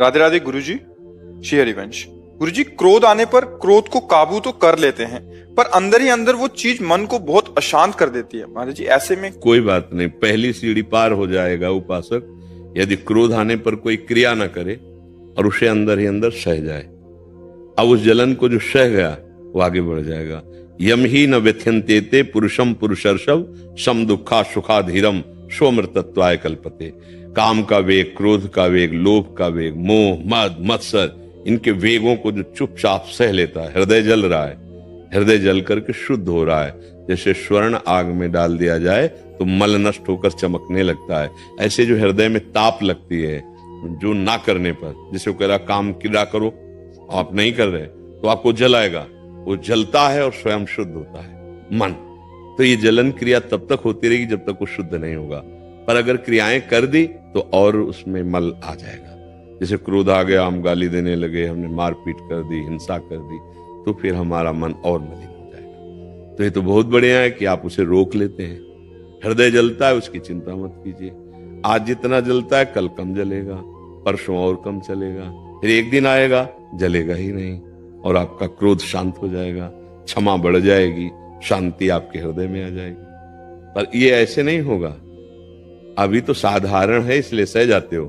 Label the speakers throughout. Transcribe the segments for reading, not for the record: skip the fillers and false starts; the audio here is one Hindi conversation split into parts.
Speaker 1: राधे राधे गुरुजी। श्री हरिवंश। गुरुजी, क्रोध आने पर क्रोध को काबू तो कर लेते हैं, पर अंदर ही अंदर वो चीज मन को बहुत अशांत कर देती है। महाराज जी, ऐसे में
Speaker 2: कोई बात नहीं, पहली सीढ़ी पार हो जाएगा उपासक यदि क्रोध आने पर कोई क्रिया ना करे और उसे अंदर ही अंदर सह जाए। अब उस जलन को जो सह गया वो आगे बढ़ जाएगा। यम ही न व्यथ्यन्ते पुरुषम पुरुषर्षव सम दुखा सुखा धीरम स्वमृतत्वाय कल्पते। काम का वेग, क्रोध का वेग, लोभ का वेग, मोह, मद, मत्सर, इनके वेगों को जो चुपचाप सह लेता है, हृदय जल रहा है, हृदय जल करके शुद्ध हो रहा है। जैसे स्वर्ण आग में डाल दिया जाए तो मल नष्ट होकर चमकने लगता है, ऐसे जो हृदय में ताप लगती है जो ना करने पर, जैसे वो कह रहा काम क्रिया करो, आप नहीं कर रहे तो आपको जलाएगा, वो जलता है और स्वयं शुद्ध होता है मन। तो ये जलन क्रिया तब तक होती रहेगी जब तक वो शुद्ध नहीं होगा, पर अगर क्रियाएं कर दी तो और उसमें मल आ जाएगा। जैसे क्रोध आ गया, हम गाली देने लगे, हमने मारपीट कर दी, हिंसा कर दी, तो फिर हमारा मन और मलिन हो जाएगा। तो ये तो बहुत बढ़िया है कि आप उसे रोक लेते हैं। हृदय जलता है, उसकी चिंता मत कीजिए। आज जितना जलता है कल कम जलेगा, परसों और कम चलेगा, फिर एक दिन आएगा जलेगा ही नहीं और आपका क्रोध शांत हो जाएगा, क्षमा बढ़ जाएगी, शांति आपके हृदय में आ जाएगी। पर ये ऐसे नहीं होगा। अभी तो साधारण है इसलिए सह जाते हो,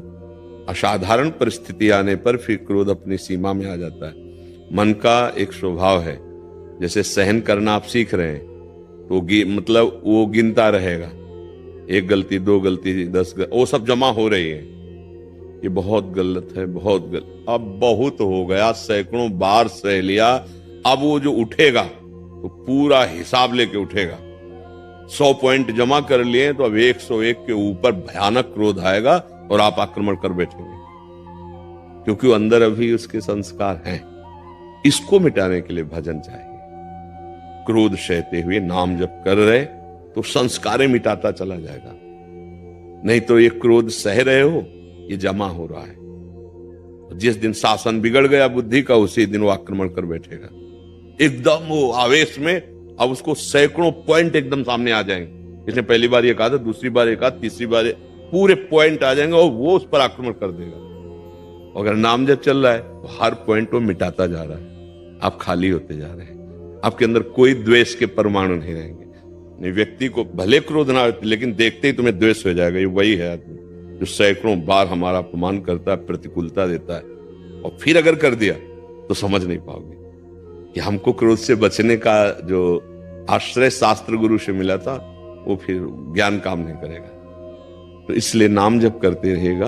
Speaker 2: असाधारण परिस्थिति आने पर फिर क्रोध अपनी सीमा में आ जाता है। मन का एक स्वभाव है, जैसे सहन करना आप सीख रहे हैं तो मतलब वो गिनता रहेगा, एक गलती, दो गलती, 10 गलती, वो सब जमा हो रही है, ये बहुत गलत है, बहुत गलत, अब बहुत हो गया, सैकड़ों बार सह लिया, अब वो जो उठेगा तो पूरा हिसाब लेके उठेगा। 100 पॉइंट जमा कर लिए तो अब 101 के ऊपर भयानक क्रोध आएगा और आप आक्रमण कर बैठेंगे, क्योंकि वो अंदर अभी उसके संस्कार हैं। इसको मिटाने के लिए भजन चाहिए। क्रोध सहते हुए नाम जप कर रहे तो संस्कारें मिटाता चला जाएगा। नहीं तो ये क्रोध सह रहे हो, ये जमा हो रहा है। जिस दिन शासन बिगड़ गया बुद्धि का, उसी दिन वो आक्रमण कर बैठेगा एकदम वो आवेश में। अब उसको सैकड़ों पॉइंट एकदम सामने आ जाएंगे। इसने पहली बार ये कहा था, दूसरी बार ये कहा, तीसरी बार पूरे पॉइंट आ जाएंगे और वो उस पर आक्रमण कर देगा। अगर नाम जब चल रहा है तो हर पॉइंट को मिटाता जा रहा है, आप खाली होते जा रहे हैं, आपके अंदर कोई द्वेष के परमाणु नहीं रहेंगे। नहीं, व्यक्ति को भले क्रोध ना हो लेकिन देखते ही तुम्हें द्वेष हो जाएगा। ये वही है आदमी जो सैकड़ों बार हमारा अपमान करता है, प्रतिकूलता देता है, और फिर अगर कर दिया तो समझ नहीं पाओगे कि हमको क्रोध से बचने का जो आश्रय शास्त्र गुरु से मिला था वो फिर ज्ञान काम नहीं करेगा। तो इसलिए नाम जप करते रहेगा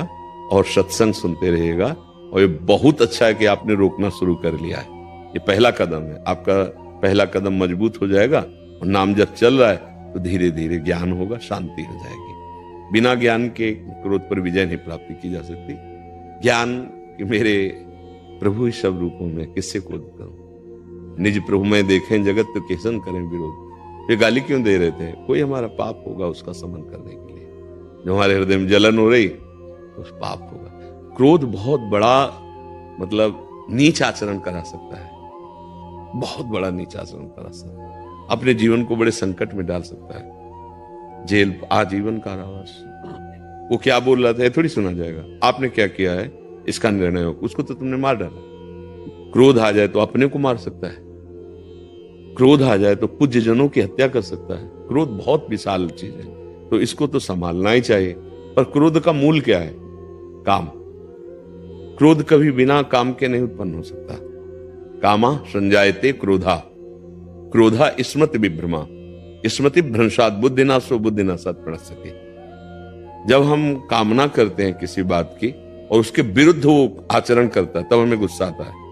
Speaker 2: और सत्संग सुनते रहेगा। और ये बहुत अच्छा है कि आपने रोकना शुरू कर लिया है। ये पहला कदम है, आपका पहला कदम मजबूत हो जाएगा और नाम जब चल रहा है तो धीरे धीरे ज्ञान होगा, शांति हो जाएगी। बिना ज्ञान के क्रोध पर विजय नहीं प्राप्ति की जा सकती। ज्ञान कि मेरे प्रभु इस सब रूपों में किससे क्रोध करूं, निज प्रभु में देखें जगत तो कैसन करें विरोध। वे गाली क्यों दे रहे थे? कोई हमारा पाप होगा उसका समन करने के लिए, जो हमारे हृदय में जलन हो रही उस पाप होगा। क्रोध बहुत बड़ा मतलब नीच आचरण करा सकता है, बहुत बड़ा नीच आचरण करा सकता है, अपने जीवन को बड़े संकट में डाल सकता है। जेल, आजीवन कारावास। वो क्या बोल रहा था थोड़ी सुना जाएगा। आपने क्या किया है इसका निर्णय हो, उसको तो तुमने मार डाला। क्रोध आ जाए तो अपने को मार सकता है, क्रोध आ जाए तो पूज्य जनों की हत्या कर सकता है। क्रोध बहुत विशाल चीज है, तो इसको तो संभालना ही चाहिए। पर क्रोध का मूल क्या है? काम। क्रोध कभी बिना काम के नहीं उत्पन्न हो सकता। कामा संजायते क्रोधा, क्रोधा स्मृति विभ्रमा, स्मृति भ्रंशात बुद्धिनाशो बुद्धिनाशात प्रणश्यति। जब हम कामना करते हैं किसी बात की और उसके विरुद्ध वो आचरण करता है तब हमें गुस्सा आता है,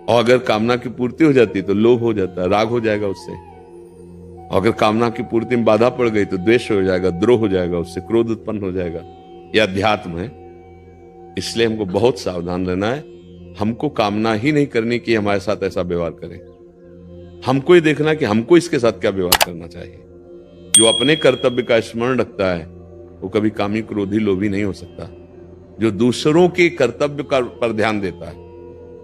Speaker 2: और अगर कामना की पूर्ति हो जाती तो लोभ हो जाता है, राग हो जाएगा उससे। और अगर कामना की पूर्ति में बाधा पड़ गई तो द्वेष हो जाएगा, द्रोह हो जाएगा, उससे क्रोध उत्पन्न हो जाएगा। यह अध्यात्म है। इसलिए हमको बहुत सावधान रहना है। हमको कामना ही नहीं करनी कि हमारे साथ ऐसा व्यवहार करे। हमको ही देखना कि हमको इसके साथ क्या व्यवहार करना चाहिए। जो अपने कर्तव्य का स्मरण रखता है वो कभी कामी, क्रोधी, लोभी नहीं हो सकता। जो दूसरों के कर्तव्य पर ध्यान देता है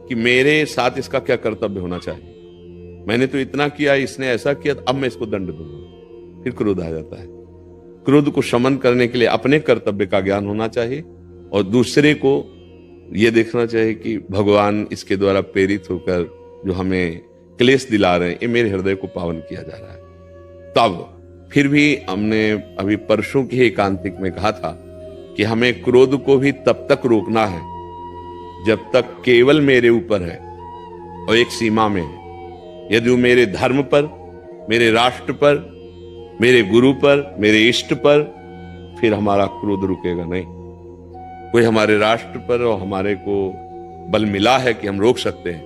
Speaker 2: कि मेरे साथ इसका क्या कर्तव्य होना चाहिए, मैंने तो इतना किया, इसने ऐसा किया, अब मैं इसको दंड दूंगा, फिर क्रोध आ जाता है। क्रोध को शमन करने के लिए अपने कर्तव्य का ज्ञान होना चाहिए और दूसरे को ये देखना चाहिए कि भगवान इसके द्वारा प्रेरित होकर जो हमें क्लेश दिला रहे हैं, ये मेरे हृदय को पावन किया जा रहा है। तब फिर भी हमने अभी परसों की एकांतिक में कहा था कि हमें क्रोध को भी तब तक रोकना है जब तक केवल मेरे ऊपर है और एक सीमा में है। यदि वो मेरे धर्म पर, मेरे राष्ट्र पर, मेरे गुरु पर, मेरे इष्ट पर, फिर हमारा क्रोध रुकेगा नहीं। कोई हमारे राष्ट्र पर और हमारे को बल मिला है कि हम रोक सकते हैं,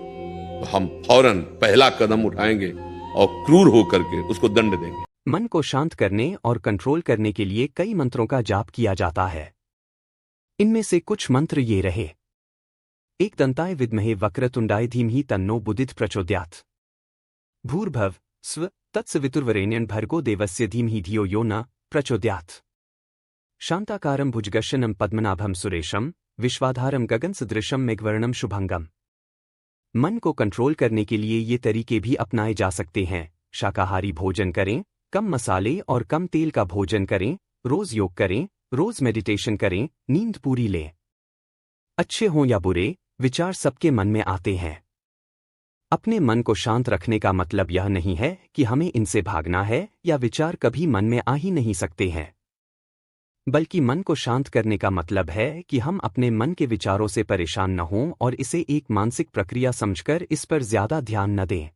Speaker 2: तो हम फौरन पहला कदम उठाएंगे और क्रूर होकर के उसको दंड देंगे।
Speaker 3: मन को शांत करने और कंट्रोल करने के लिए कई मंत्रों का जाप किया जाता है। इनमें से कुछ मंत्र ये रहे। एक दंताय विद्महे वक्रतुंडाय धीमहि तन्नो बुद्धिः प्रचोदयात्। भूर्भुवः स्व तत्सवितुर्वरेण्यं भर्गो देवस्य धीमहि धियो यो न प्रचोदयात्। शांताकारं भुजगशयनं पद्मनाभं सुरेशं विश्वाधारं गगनसदृशं मेघवर्णं शुभंगम। मन को कंट्रोल करने के लिए ये तरीके भी अपनाए जा सकते हैं। शाकाहारी भोजन करें, कम मसाले और कम तेल का भोजन करें, रोज योग करें, रोज मेडिटेशन करें, नींद पूरी लें। अच्छे हों या बुरे, विचार सबके मन में आते हैं। अपने मन को शांत रखने का मतलब यह नहीं है कि हमें इनसे भागना है या विचार कभी मन में आ ही नहीं सकते हैं, बल्कि मन को शांत करने का मतलब है कि हम अपने मन के विचारों से परेशान न हों और इसे एक मानसिक प्रक्रिया समझकर इस पर ज्यादा ध्यान न दें।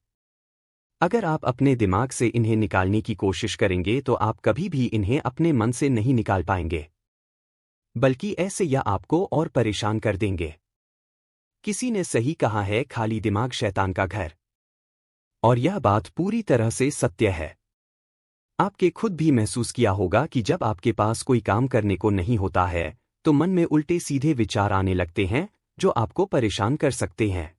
Speaker 3: अगर आप अपने दिमाग से इन्हें निकालने की कोशिश करेंगे तो आप कभी भी इन्हें अपने मन से नहीं निकाल पाएंगे, बल्कि ऐसे या आपको और परेशान कर देंगे। किसी ने सही कहा है, खाली दिमाग शैतान का घर। और यह बात पूरी तरह से सत्य है। आपके खुद भी महसूस किया होगा कि जब आपके पास कोई काम करने को नहीं होता है तो मन में उल्टे सीधे विचार आने लगते हैं जो आपको परेशान कर सकते हैं।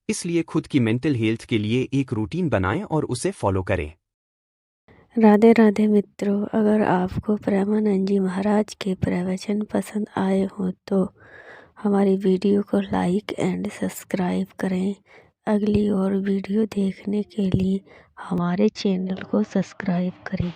Speaker 3: इसलिए खुद की मेंटल हेल्थ के लिए एक रूटीन बनाएं और उसे फॉलो करें।
Speaker 4: राधे राधे मित्रों, अगर आपको प्रेमानंद जी महाराज के प्रवचन पसंद आए हो तो हमारी वीडियो को लाइक एंड सब्सक्राइब करें। अगली और वीडियो देखने के लिए हमारे चैनल को सब्सक्राइब करें।